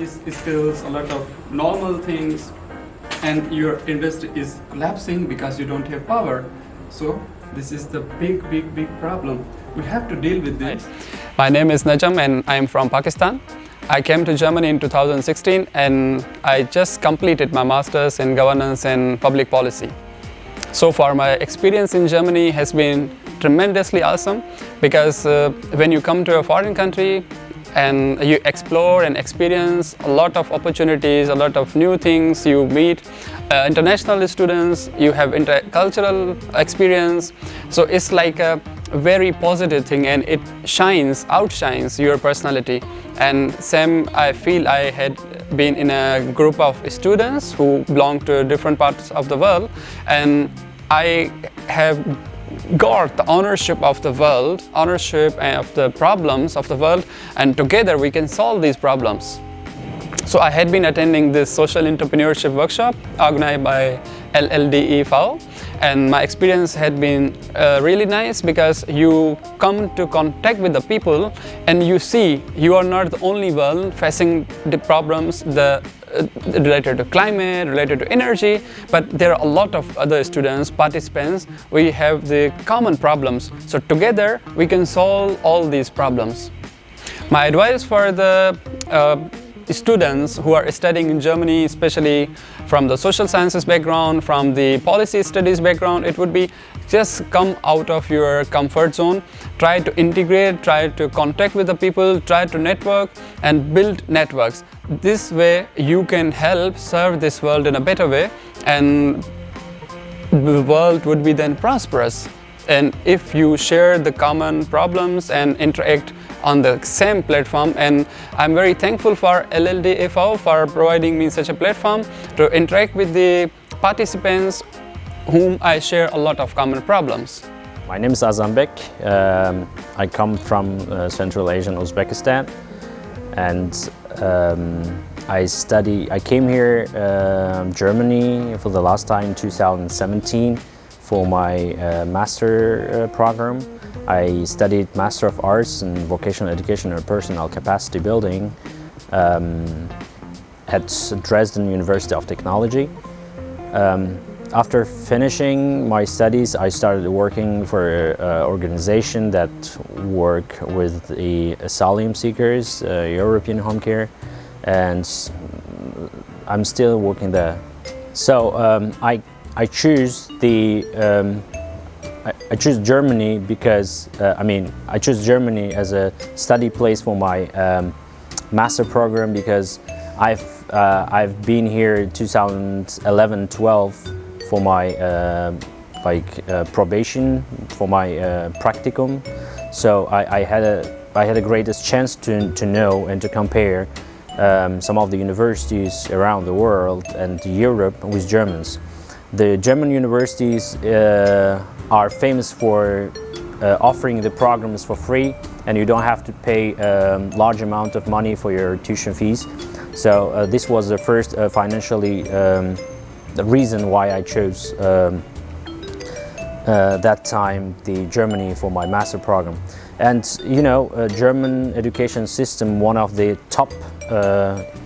skills, a lot of normal things, and your industry is collapsing because you don't have power. So this is the big problem. We have to deal with this. My name is Najam and I am from Pakistan. I came to Germany in 2016 and I just completed my master's in governance and public policy. So far my experience in Germany has been tremendously awesome because when you come to a foreign country and you explore and experience a lot of opportunities, a lot of new things, you meet international students, you have intercultural experience. So it's like a very positive thing and it outshines your personality. And same, I feel I had been in a group of students who belong to different parts of the world, and I have got the ownership of the world, ownership of the problems of the world, and together we can solve these problems. So I had been attending this social entrepreneurship workshop organized by LLD, and my experience had been really nice because you come to contact with the people and you see you are not the only one facing the problems related to climate, related to energy, but there are a lot of other students, participants. We have the common problems, so together we can solve all these problems. My advice for the students who are studying in Germany, especially from the social sciences background, from the policy studies background, it would be just come out of your comfort zone, try to integrate, try to contact with the people, try to network and build networks. This way you can help serve this world in a better way, and the world would be then prosperous. And if you share the common problems and interact on the same platform, and I'm very thankful for LLD for providing me such a platform to interact with the participants whom I share a lot of common problems. My name is Azambek. I come from Central Asia and Uzbekistan, and I came here Germany for the last time in 2017 for my master program. I studied Master of Arts in Vocational Education and Personal Capacity Building at Dresden University of Technology. After finishing my studies, I started working for an organization that work with the asylum seekers, European Home Care, and I'm still working there. So I choose I choose Germany because I choose Germany as a study place for my master program because I've been here in 2011-12 for my probation, for my practicum. So I had a greatest chance to know and to compare some of the universities around the world and Europe with Germans. The German universities are famous for offering the programs for free, and you don't have to pay a large amount of money for your tuition fees. So this was the first financially the reason why I chose that time the Germany for my master program. And you know, German education system, one of the top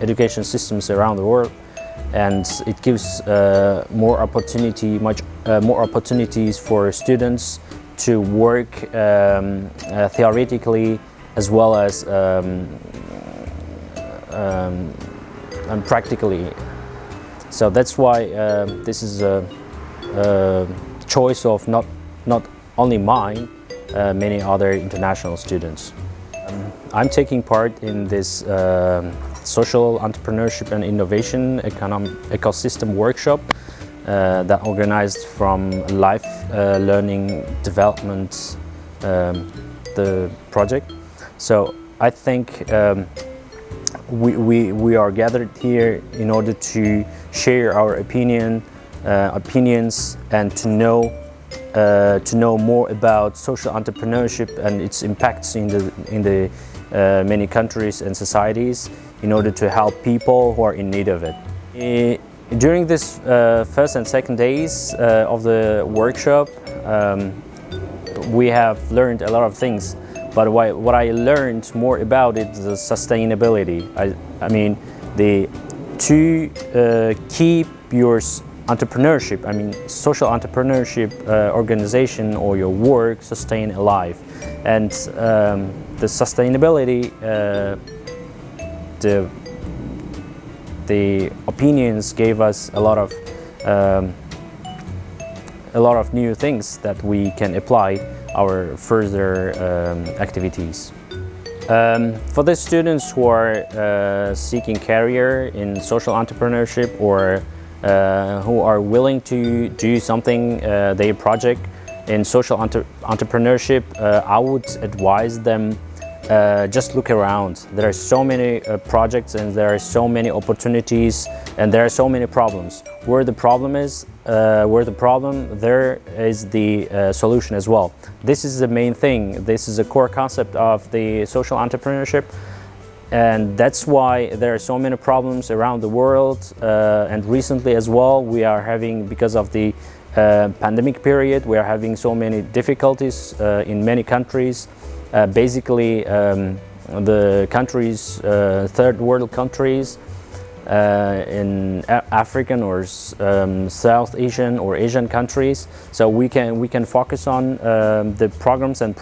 education systems around the world, and it gives more opportunities for students to work theoretically as well as and practically. So that's why this is a choice of not only mine, many other international students. I'm taking part in this social entrepreneurship and innovation ecosystem workshop that organized from life learning development the project. So I think we are gathered here in order to share our opinions and to know more about social entrepreneurship and its impacts in the many countries and societies in order to help people who are in need of it. During this first and second days of the workshop, we have learned a lot of things, but what I learned more about it is the sustainability. I mean, to keep your entrepreneurship, I mean social entrepreneurship organization or your work sustain alive. And the sustainability, the opinions gave us a lot of new things that we can apply our further activities. For the students who are seeking career in social entrepreneurship or who are willing to do something, their project in social entrepreneurship, I would advise them just look around. There are so many projects and there are so many opportunities and there are so many problems. Where the problem is, there is the solution as well. This is the main thing. This is a core concept of the social entrepreneurship, and that's why there are so many problems around the world. And recently as well, we are having, because of the pandemic period, we are having so many difficulties in many countries. Basically, the countries, third world countries, in African or South Asian or Asian countries. So we can focus on the programs and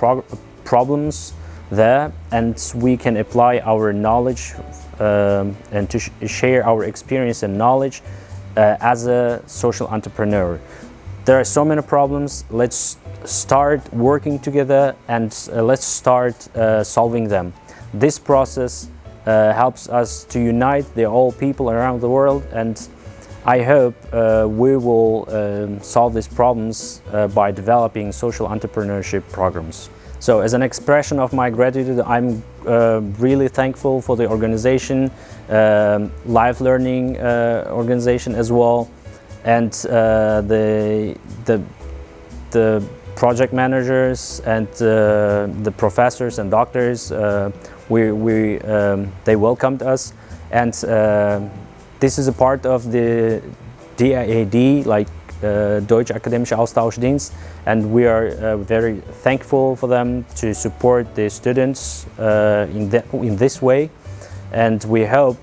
problems there, and we can apply our knowledge and to share our experience and knowledge as a social entrepreneur. There are so many problems. Let's start working together and let's start solving them. This process helps us to unite the whole people around the world, and I hope we will solve these problems by developing social entrepreneurship programs. So as an expression of my gratitude, I'm really thankful for the organization, live learning organization as well, and the project managers and the professors and doctors. They welcomed us, and this is a part of the DAAD, like Deutsche Akademische Austauschdienst, and we are very thankful for them to support the students in this way, and we hope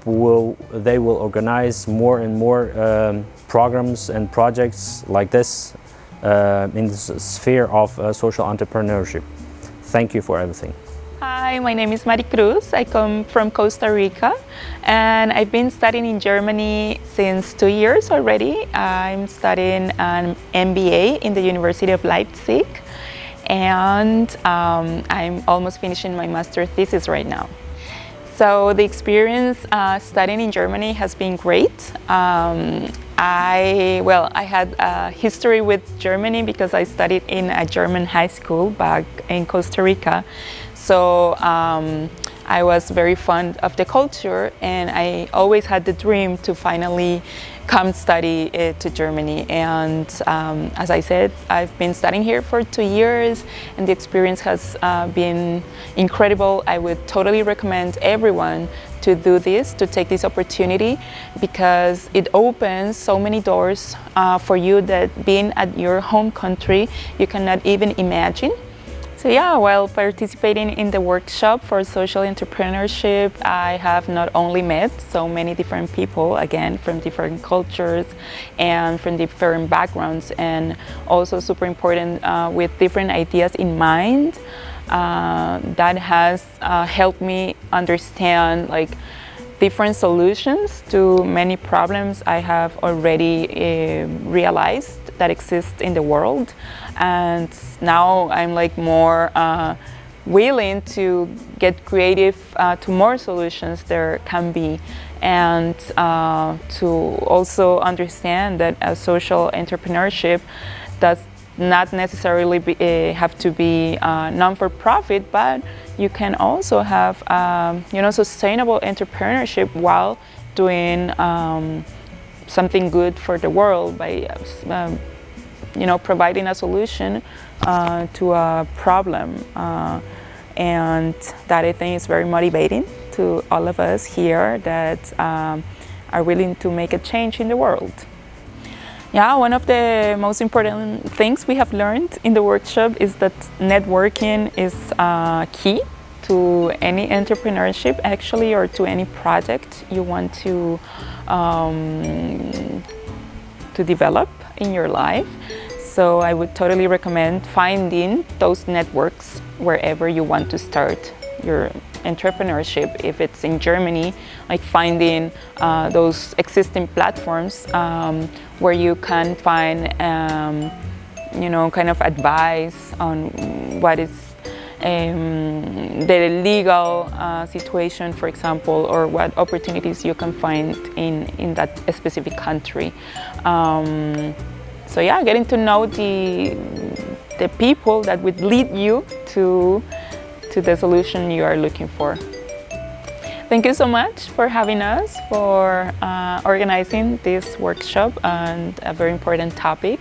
they will organize more and more programs and projects like this in the sphere of social entrepreneurship. Thank you for everything. Hi, my name is Maricruz. I come from Costa Rica and I've been studying in Germany since 2 years already. I'm studying an MBA in the University of Leipzig, and I'm almost finishing my master thesis right now. So the experience studying in Germany has been great. I had a history with Germany because I studied in a German high school back in Costa Rica. So I was very fond of the culture, and I always had the dream to finally come study to Germany. And as I said, I've been studying here for 2 years, and the experience has been incredible. I would totally recommend everyone to do this, to take this opportunity, because it opens so many doors for you that being at your home country, you cannot even imagine. So yeah, while participating in the workshop for social entrepreneurship, I have not only met so many different people, again, from different cultures and from different backgrounds, and also super important with different ideas in mind. That has helped me understand like different solutions to many problems I have already realized that exist in the world. And now I'm like more willing to get creative to more solutions there can be, and to also understand that a social entrepreneurship does not necessarily have to be non-for-profit, but you can also have sustainable entrepreneurship while doing something good for the world by providing a solution to a problem, and that I think is very motivating to all of us here that are willing to make a change in the world. Yeah, one of the most important things we have learned in the workshop is that networking is key to any entrepreneurship actually, or to any project you want to develop in your life. So I would totally recommend finding those networks wherever you want to start your entrepreneurship. If it's in Germany, like finding those existing platforms where you can find kind of advice on what is the legal situation, for example, or what opportunities you can find in that specific country. So yeah, getting to know the people that would lead you to the solution you are looking for. Thank you so much for having us, for organizing this workshop on a very important topic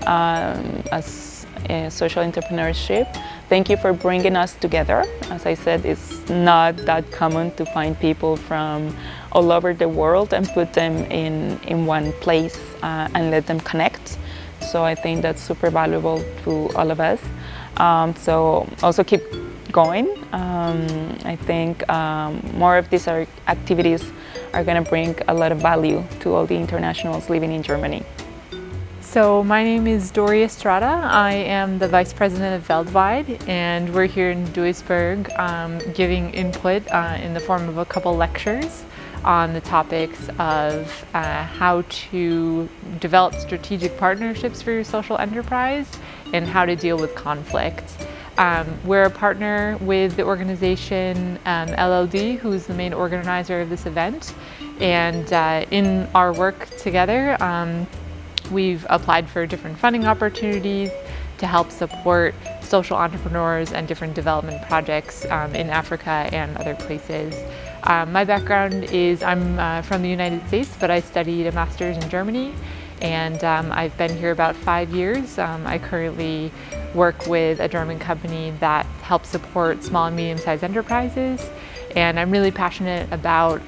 as social entrepreneurship. Thank you for bringing us together. As I said, it's not that common to find people from all over the world and put them in one place and let them connect. So I think that's super valuable to all of us. So also keep going. I think more of these activities are going to bring a lot of value to all the internationals living in Germany. So my name is Dori Estrada. I am the Vice President of Weltweit, and we're here in Duisburg giving input in the form of a couple lectures on the topics of how to develop strategic partnerships for your social enterprise and how to deal with conflict. We're a partner with the organization LLD, who's the main organizer of this event, and in our work together, we've applied for different funding opportunities to help support social entrepreneurs and different development projects in Africa and other places. My background is I'm from the United States, but I studied a master's in Germany, and I've been here about 5 years. I currently work with a German company that helps support small and medium-sized enterprises, and I'm really passionate about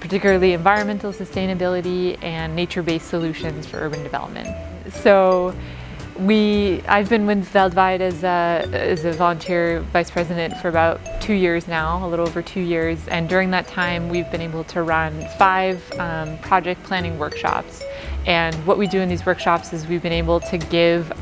particularly environmental sustainability and nature-based solutions for urban development. So I've been with Weltweit as a volunteer vice president for about 2 years now, a little over 2 years, and during that time we've been able to run 5 project planning workshops. And what we do in these workshops is we've been able to give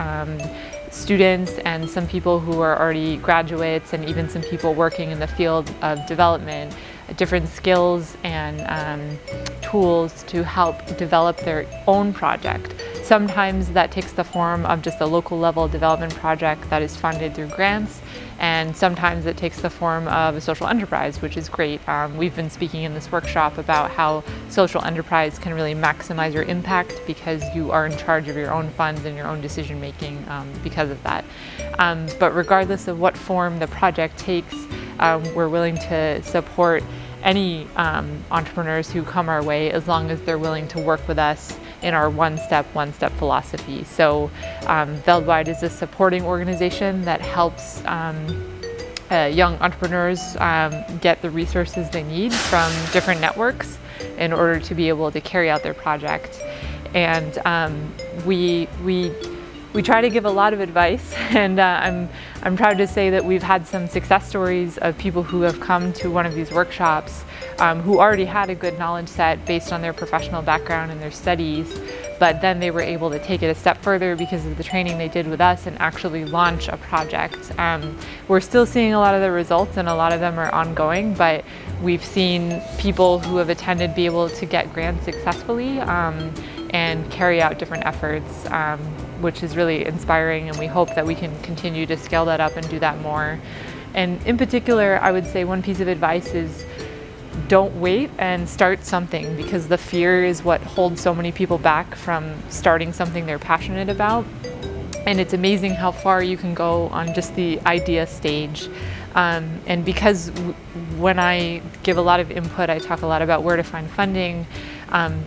students and some people who are already graduates and even some people working in the field of development different skills and tools to help develop their own project. Sometimes that takes the form of just a local level development project that is funded through grants, and sometimes it takes the form of a social enterprise, which is great. We've been speaking in this workshop about how social enterprise can really maximize your impact because you are in charge of your own funds and your own decision making because of that. But regardless of what form the project takes, we're willing to support any entrepreneurs who come our way as long as they're willing to work with us in our one-step philosophy. So Weltweit is a supporting organization that helps young entrepreneurs get the resources they need from different networks in order to be able to carry out their project. And we try to give a lot of advice, and I'm proud to say that we've had some success stories of people who have come to one of these workshops who already had a good knowledge set based on their professional background and their studies, but then they were able to take it a step further because of the training they did with us and actually launch a project. We're still seeing a lot of the results, and a lot of them are ongoing, but we've seen people who have attended be able to get grants successfully and carry out different efforts, which is really inspiring, and we hope that we can continue to scale that up and do that more. And in particular, I would say one piece of advice is don't wait and start something, because the fear is what holds so many people back from starting something they're passionate about. And it's amazing how far you can go on just the idea stage. And because when I give a lot of input, I talk a lot about where to find funding.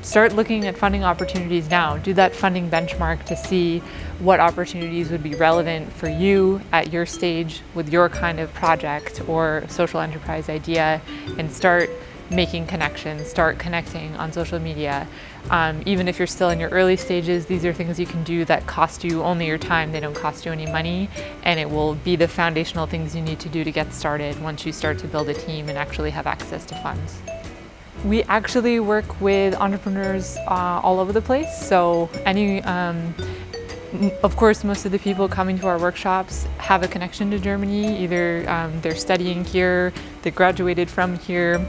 Start looking at funding opportunities now. Do that funding benchmark to see what opportunities would be relevant for you at your stage with your kind of project or social enterprise idea, and start making connections, start connecting on social media. Even if you're still in your early stages, these are things you can do that cost you only your time. They don't cost you any money, and it will be the foundational things you need to do to get started once you start to build a team and actually have access to funds. We actually work with entrepreneurs all over the place. So of course, most of the people coming to our workshops have a connection to Germany. Either they're studying here, they graduated from here,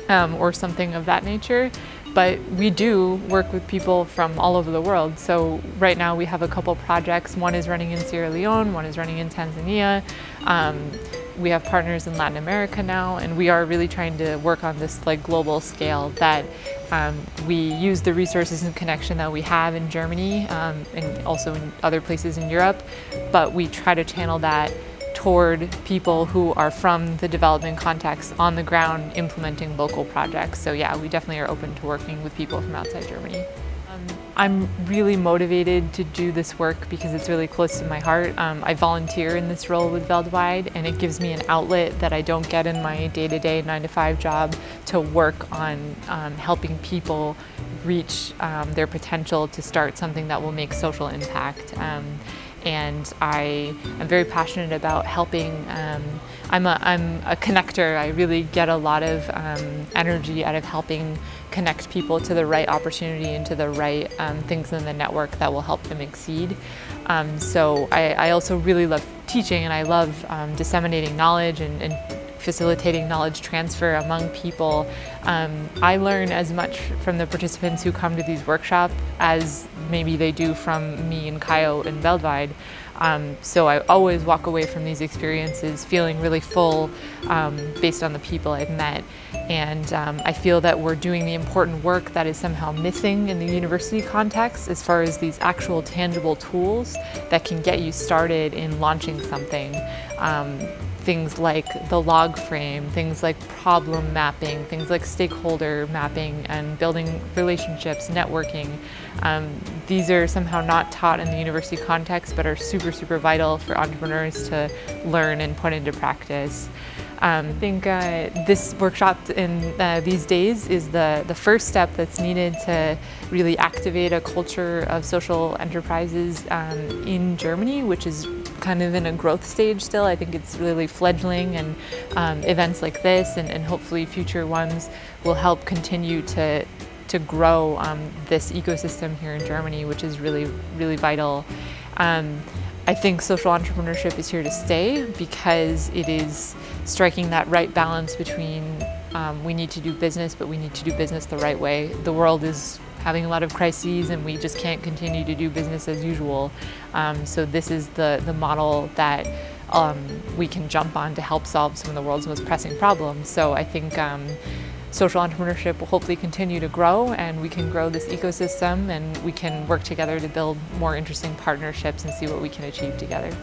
or something of that nature. But we do work with people from all over the world. So right now we have a couple projects. One is running in Sierra Leone, one is running in Tanzania. We have partners in Latin America now, and we are really trying to work on this like global scale that we use the resources and connection that we have in Germany and also in other places in Europe, but we try to channel that toward people who are from the development context on the ground implementing local projects. So yeah, we definitely are open to working with people from outside Germany. I'm really motivated to do this work because it's really close to my heart. I volunteer in this role with Weltwide, and it gives me an outlet that I don't get in my day-to-day 9-to-5 job to work on helping people reach their potential to start something that will make social impact. And I am very passionate about helping. I'm a connector. I really get a lot of energy out of helping connect people to the right opportunity and to the right things in the network that will help them exceed. So I also really love teaching, and I love disseminating knowledge and facilitating knowledge transfer among people. I learn as much from the participants who come to these workshops as maybe they do from me and Kayo and Weltwide. So I always walk away from these experiences feeling really full based on the people I've met. And I feel that we're doing the important work that is somehow missing in the university context as far as these actual tangible tools that can get you started in launching something. Things like the log frame, things like problem mapping, things like stakeholder mapping and building relationships, networking. These are somehow not taught in the university context, but are super, super vital for entrepreneurs to learn and put into practice. I think this workshop in these days is the first step that's needed to really activate a culture of social enterprises in Germany, which is kind of in a growth stage still. I think it's really fledgling, and events like this and hopefully future ones will help continue to grow this ecosystem here in Germany, which is really, really vital. I think social entrepreneurship is here to stay because it is striking that right balance between we need to do business, but we need to do business the right way. The world is having a lot of crises, and we just can't continue to do business as usual. So this is the model that we can jump on to help solve some of the world's most pressing problems. So I think social entrepreneurship will hopefully continue to grow, and we can grow this ecosystem, and we can work together to build more interesting partnerships and see what we can achieve together.